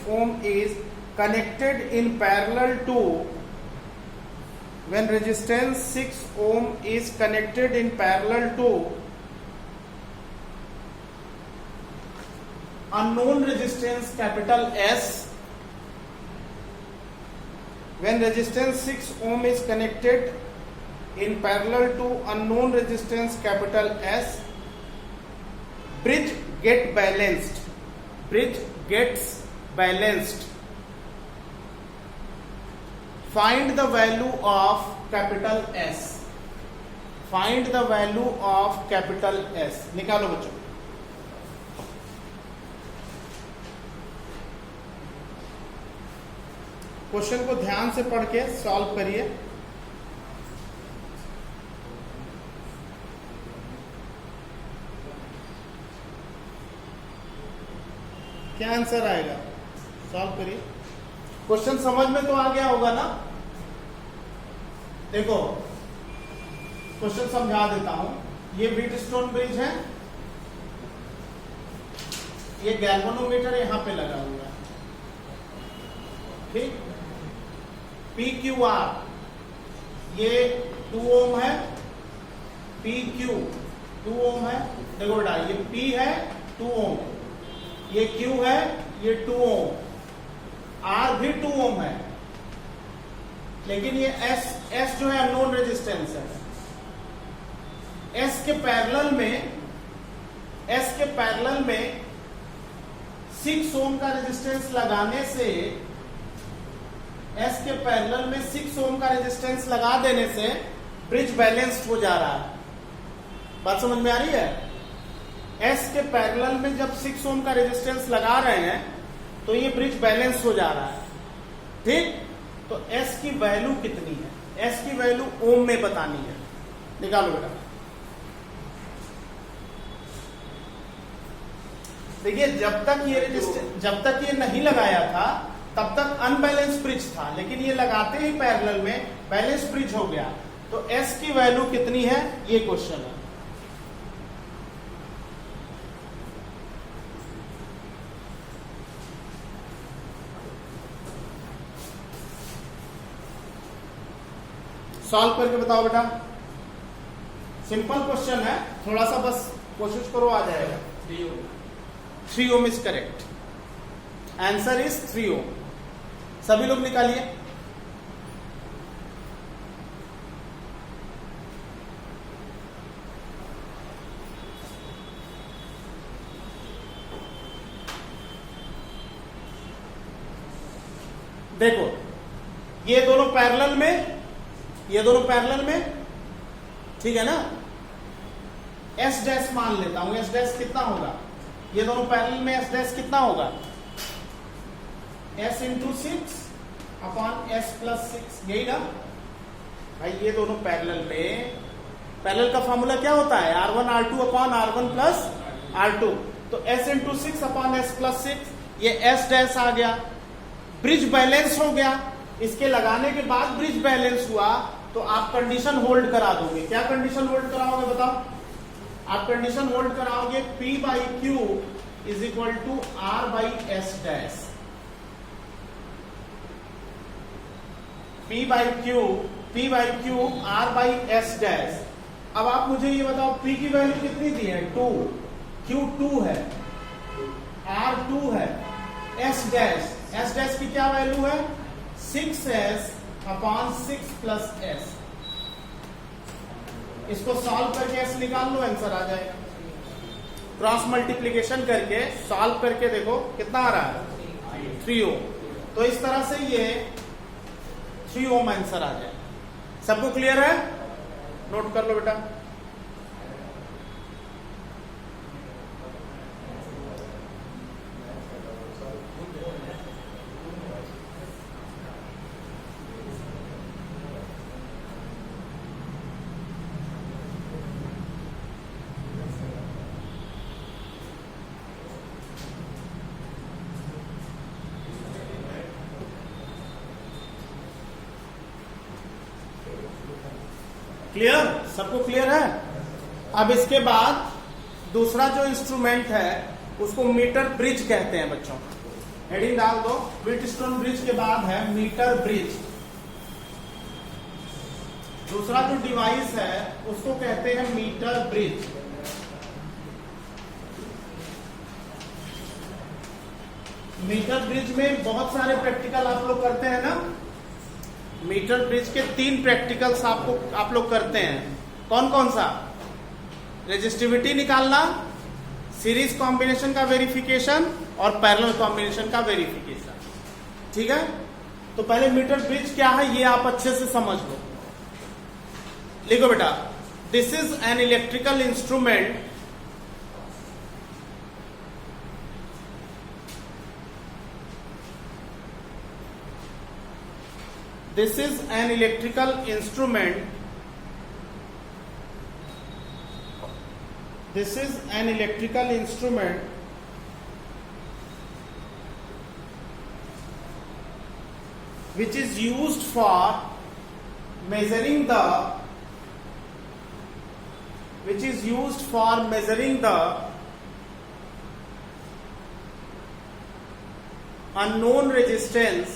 ohm is connected in parallel to, when resistance 6 ohm is connected in parallel to unknown resistance capital S, when resistance 6 ohm is connected in parallel to unknown resistance capital S, bridge gets balanced. Find the value of capital S. Find the value of capital S. निकालो बच्चों. Question को ध्यान से पढ़ के solve करिए. क्या answer आएगा? सॉल्व करिए. क्वेश्चन समझ में तो आ गया होगा ना? देखो क्वेश्चन समझा देता हूं. ये व्हीटस्टोन ब्रिज है, ये गैल्वेनोमीटर यहां पे लगा हुआ है. ठीक. PQR ये 2 ओम है, PQ 2 ओम है. देखो बेटा ये P है 2 ओम, ये Q है ये 2 ओम, R भी 2 ओम है, लेकिन ये S जो है अननोन रेजिस्टेंस है. S के पैरेलल में 6 ओम का रेजिस्टेंस लगाने से, S के पैरेलल में 6 ओम का रेजिस्टेंस लगा देने से ब्रिज बैलेंस्ड हो जा रहा है. बात समझ में आ रही है? S के पैरेलल में जब 6 ओम का रेजिस्टेंस लगा रहे हैं तो ये ब्रिज बैलेंस हो जा रहा है. ठीक. तो S की वैल्यू कितनी है? S की वैल्यू ओम में बतानी है. निकालो बेटा. देखिए जब तक ये नहीं लगाया था तब तक अनबैलेंस ब्रिज था, लेकिन ये लगाते ही पैरेलल में बैलेंस ब्रिज हो गया. तो S की वैल्यू कितनी है ये क्वेश्चन है. सॉल्व करके बताओ बेटा. सिंपल क्वेश्चन है, थोड़ा सा बस कोशिश करो, आ जाएगा. 3 ओम इज करेक्ट. आंसर इज 3 ओम. सभी लोग निकालिए. देखो ये दोनों पैरेलल में, ठीक है ना. S डैश मान लेता हूं. S डैश कितना होगा? ये दोनों पैरेलल में S डैश कितना होगा? S into 6 upon S plus 6. यही ना भाई. ये दोनों पैरेलल का फॉर्मूला क्या होता है? R1 R2 upon R1 plus R2. तो S into 6 upon S plus 6, ये S डैश आ गया. ब्रिज बैलेंस हो गया. इसके लगाने के बाद ब्रिज बैलेंस हुआ तो आप कंडीशन होल्ड करा दोगे. क्या कंडीशन होल्ड कराओगे बताओ? आप कंडीशन होल्ड कराओगे P by Q is equal to R by S dash. P by Q R by S dash. अब आप मुझे ये बताओ P की वैल्यू कितनी दी है? 2. Q 2 है, R 2 है, S डैश की क्या वैल्यू है? 6S upon 6 plus S. इसको सॉल्व करके S निकाल लो, आंसर आ जाएगा. क्रॉस मल्टीप्लीकेशन करके सॉल्व करके देखो कितना आ रहा है? 3 ओम. तो इस तरह से ये 3 ओम आंसर आ जाए. सबको क्लियर है? नोट कर लो बेटा. क्लियर? सबको क्लियर है? अब इसके बाद दूसरा जो इंस्ट्रूमेंट है उसको मीटर ब्रिज कहते हैं बच्चों. हेडिंग डाल दो। व्हीटस्टोन ब्रिज के बाद है मीटर ब्रिज। दूसरा जो डिवाइस है उसको कहते हैं मीटर ब्रिज। मीटर ब्रिज में बहुत सारे प्रैक्टिकल आप लोग करते हैं ना। मीटर ब्रिज के 3 प्रैक्टिकल्स आप लोग करते हैं। कौन कौन सा? रेजिस्टिविटी निकालना, सीरीज कॉम्बिनेशन का वेरिफिकेशन और पैरेलल कॉम्बिनेशन का वेरिफिकेशन। ठीक है, तो पहले मीटर ब्रिज क्या है ये आप अच्छे से समझ लो। लिखो बेटा, this is an electrical instrument this is an electrical instrument which is used for measuring the unknown resistance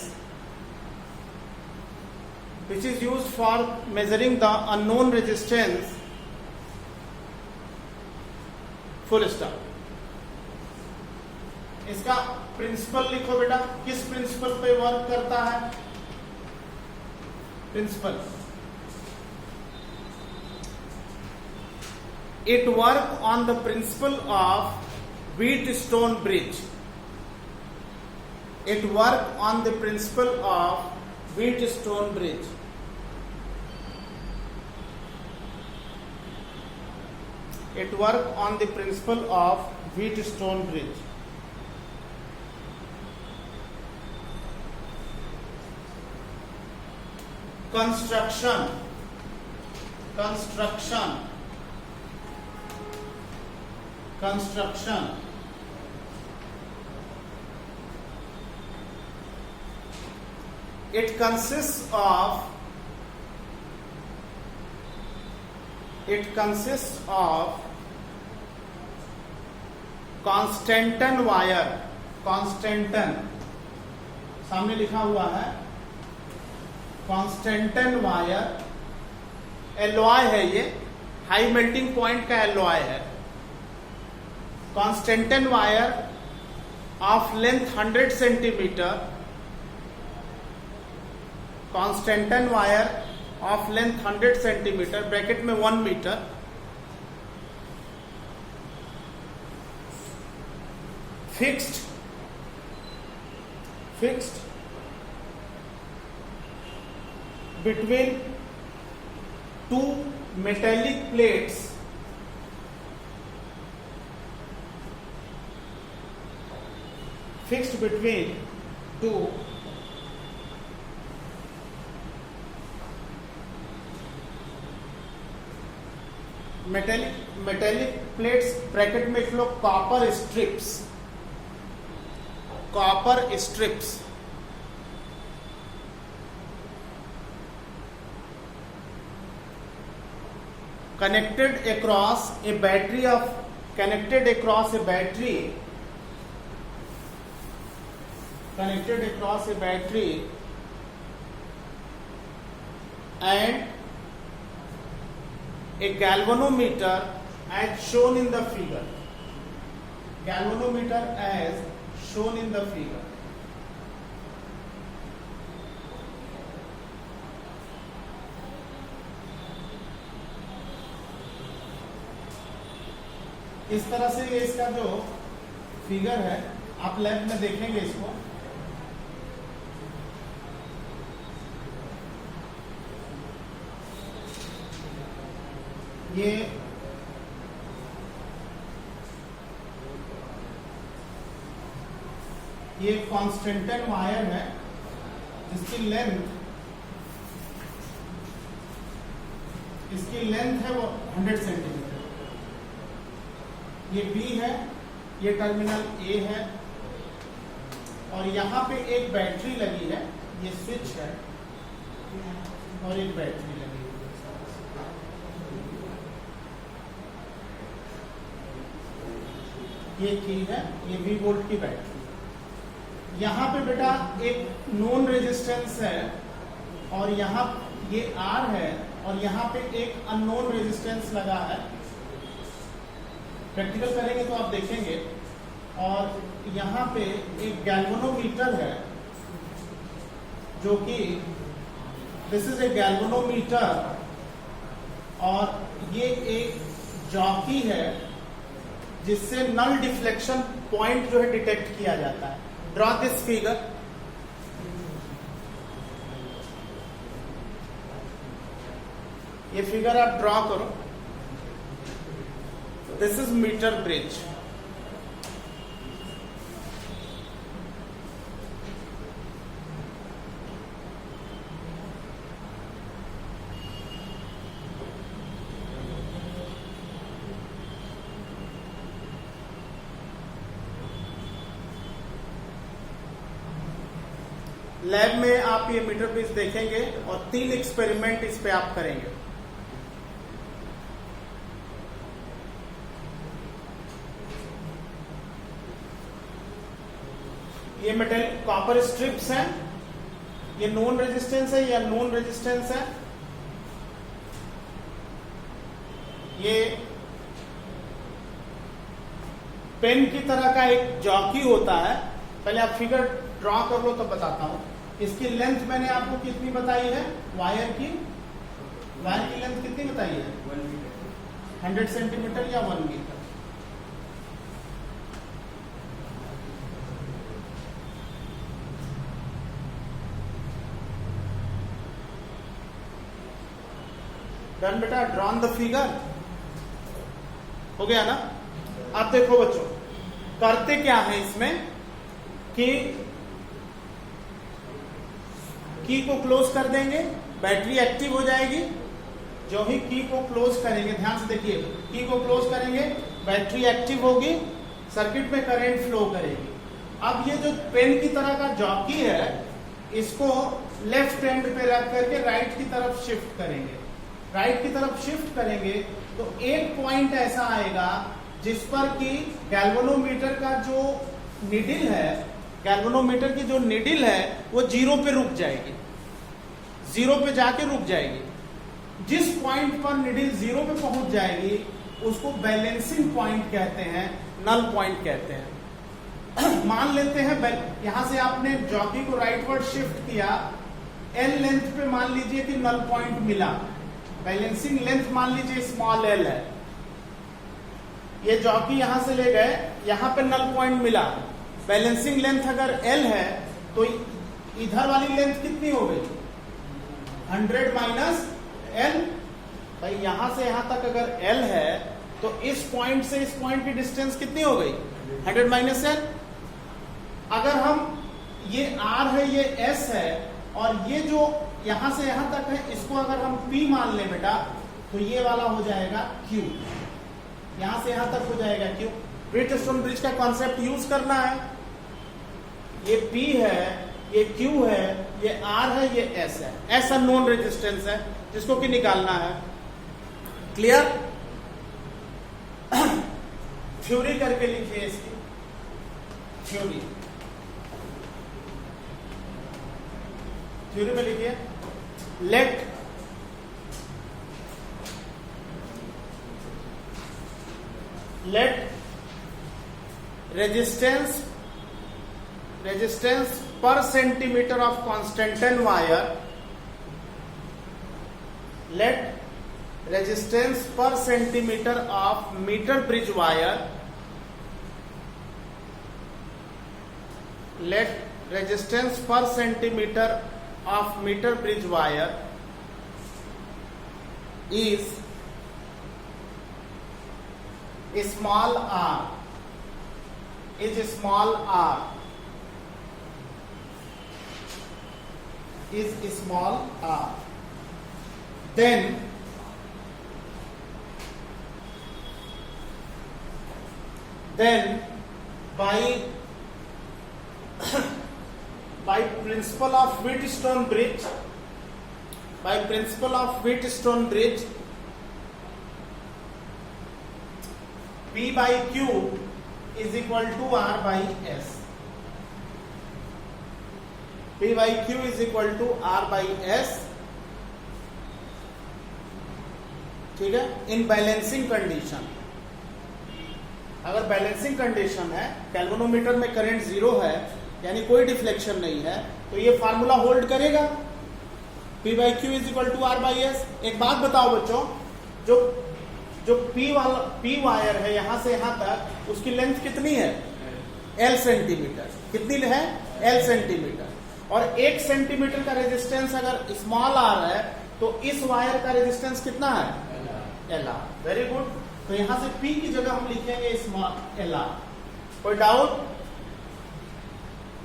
full stop. इसका प्रिंसिपल लिखो बेटा, किस प्रिंसिपल पे वर्क करता है? Principle, it work on the principle of Wheatstone bridge. It work on the principle of Wheatstone bridge. It work on the principle of Wheatstone bridge. Construction. It consists of Constantan wire, Constantan सामने लिखा हुआ है, Constantan wire, alloy है ये, high melting point का alloy है। Constantan wire of length 100 centimetre, Constantan wire of length 100 centimetre, bracket में 1 metre, fixed between 2 metallic plates metallic plates, bracket में लिख लो copper strips connected across a battery and a galvanometer as shown in the figure. इस तरह से ये इसका जो फिगर है आप लैब में देखेंगे इसको। ये कॉन्स्टेंटन वायर है जिसकी लेंथ है वो 100 सेंटीमीटर। ये बी है, ये टर्मिनल ए है और यहाँ पे एक बैटरी लगी है, ये स्विच है और एक बैटरी लगी है। ये की है, ये 20 वोल्ट की बैटरी। यहां पे बेटा एक नोन रेजिस्टेंस है और यहां ये R है और यहां पे एक अननोन रेजिस्टेंस लगा है। प्रैक्टिकल करेंगे तो आप देखेंगे। और यहां पे एक गैल्वेनोमीटर है जो कि दिस इज ए गैल्वेनोमीटर और ये एक जॉकी है जिससे नल डिफ्लेक्शन पॉइंट जो है डिटेक्ट किया जाता है। Draw this figure. ये फिगर आप ड्रॉ करो। This is metre bridge. Lab में आप ये मीटर ब्रिज देखेंगे और 3 एक्सपेरिमेंट इस पे आप करेंगे। ये मेटल कॉपर स्ट्रिप्स हैं। ये नॉन रेजिस्टेंस है या नॉन रेजिस्टेंस है। ये पेन की तरह का एक जॉकी होता है। पहले आप फिगर ड्रॉ कर लो तो बताता हूं। इसकी लेंथ मैंने आपको कितनी बताई है? वायर की लेंथ कितनी बताई है? 100 सेंटीमीटर या 1 मीटर। डन बेटा, ड्रॉन द फिगर। हो गया ना। अब देखो बच्चों, करते क्या है इसमें कि की को क्लोज कर देंगे, बैटरी एक्टिव हो जाएगी। जो ही की को क्लोज करेंगे, ध्यान से देखिए, की को क्लोज करेंगे, बैटरी एक्टिव होगी, सर्किट में करंट फ्लो करेगी। अब ये जो पेन की तरह का जॉकी है, इसको लेफ्ट हैंड पे रख करके राइट की तरफ शिफ्ट करेंगे। राइट की तरफ शिफ्ट करेंगे तो एक पॉइंट ऐसा आएगा जिस पर कि गैल्वेनोमीटर का जो निडिल है, गैल्वेनोमीटर की जो निडिल है वो 0 पे रुक जाएगी, 0 पे जाके रुक जाएगी। जिस पॉइंट पर निडिल 0 पे पहुंच जाएगी उसको बैलेंसिंग पॉइंट कहते हैं, नल पॉइंट कहते हैं। मान लेते हैं यहां से आपने जॉकी को राइटवर्ड शिफ्ट किया, एल लेंथ पे मान लीजिए कि नल पॉइंट मिला। बैलेंसिंग लेंथ मान लीजिए स्मॉल एल है। ये जॉकी यहां से ले गए, यहां पे नल पॉइंट मिला। बैलेंसिंग लेंथ अगर एल है तो इधर वाली लेंथ कितनी हो गई? 100 माइनस एल। भाई यहां से यहां तक अगर एल है तो इस पॉइंट से इस पॉइंट की डिस्टेंस कितनी हो गई? 100 माइनस एल। अगर हम ये आर है, ये एस है, और ये जो यहां से यहां तक है, इसको अगर हम P मान लें बेटा, तो ये वाला हो जाएगा Q। यहां से यहां तक हो जाएगा Q। व्हीटस्टोन ब्रिज का कॉन्सेप्ट यूज करना है। ये P है, ये Q है, ये R है, ये S है। S नॉन रेजिस्टेंस है जिसको कि निकालना है। क्लियर? थ्योरी करके लिखिए इसकी। थ्योरी में लिखिए, let resistance per centimeter of constant wire, let resistance per centimeter of meter bridge wire, let resistance per centimeter of meter bridge wire is small r, is small r, is small r. Then by principle of Wheatstone bridge, P by Q is equal to R by S. P by Q is equal to R by S, ठीक है। In balancing condition, अगर balancing condition है, galvanometer में current zero है, यानी कोई deflection नहीं है, तो ये फार्मूला होल्ड करेगा। P by Q is equal to R by S। एक बात बताओ बच्चों, जो P वायर है यहां से यहां तक, उसकी लेंथ कितनी है? L centimetre. कितनी है? L centimetre. और 1 सेंटीमीटर का रेजिस्टेंस अगर स्मॉल r है, तो इस वायर का रेजिस्टेंस कितना है? LR। Very good. तो यहां से P की जगह हम लिखेंगे स्मॉल LR। कोई डाउट?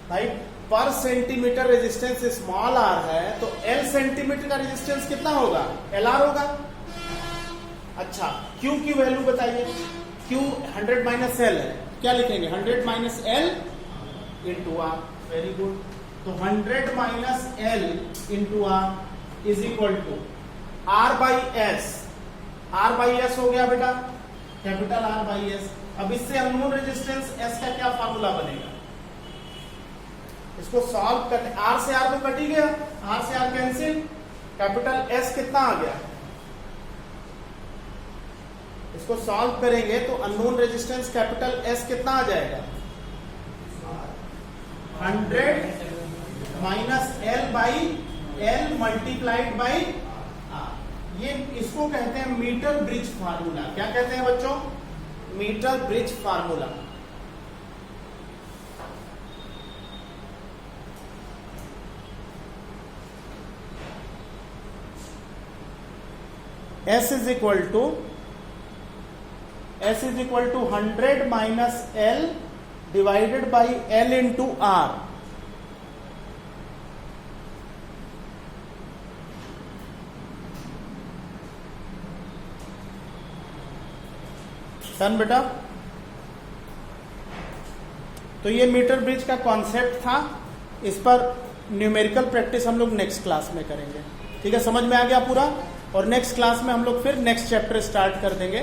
भाई पर सेंटीमीटर रेजिस्टेंस स्मॉल r है, तो L सेंटीमीटर का रेजिस्टेंस कितना होगा? LR होगा। अच्छा, Q की वैल्यू बताइए। Q 100 माइनस L है, क्या लिखेंगे? 100 minus L into R। Very good. तो 100 minus L into R is equal to R by S। R by S हो गया बेटा, कैपिटल R बाई S। अब इससे अननोन रेजिस्टेंस S का क्या फार्मूला बनेगा? इसको सॉल्व करने, R से R तो कट ही गया, R से R कैंसिल, कैपिटल S कितना आ गया? इसको सॉल्व करेंगे तो अननोन रेजिस्टेंस कैपिटल S कितना आ जाएगा? 100 minus L by L multiplied by R। ये इसको कहते हैं मीटर ब्रिज फार्मूला। क्या कहते हैं बच्चों? Metre bridge formula. S is equal to 100 minus L divided by L into R। सन बेटा, तो ये मीटर ब्रिज का कॉन्सेप्ट था। इस पर न्यूमेरिकल प्रैक्टिस हम लोग नेक्स्ट क्लास में करेंगे। ठीक है, समझ में आ गया पूरा? और नेक्स्ट क्लास में हम लोग फिर नेक्स्ट चैप्टर स्टार्ट कर देंगे।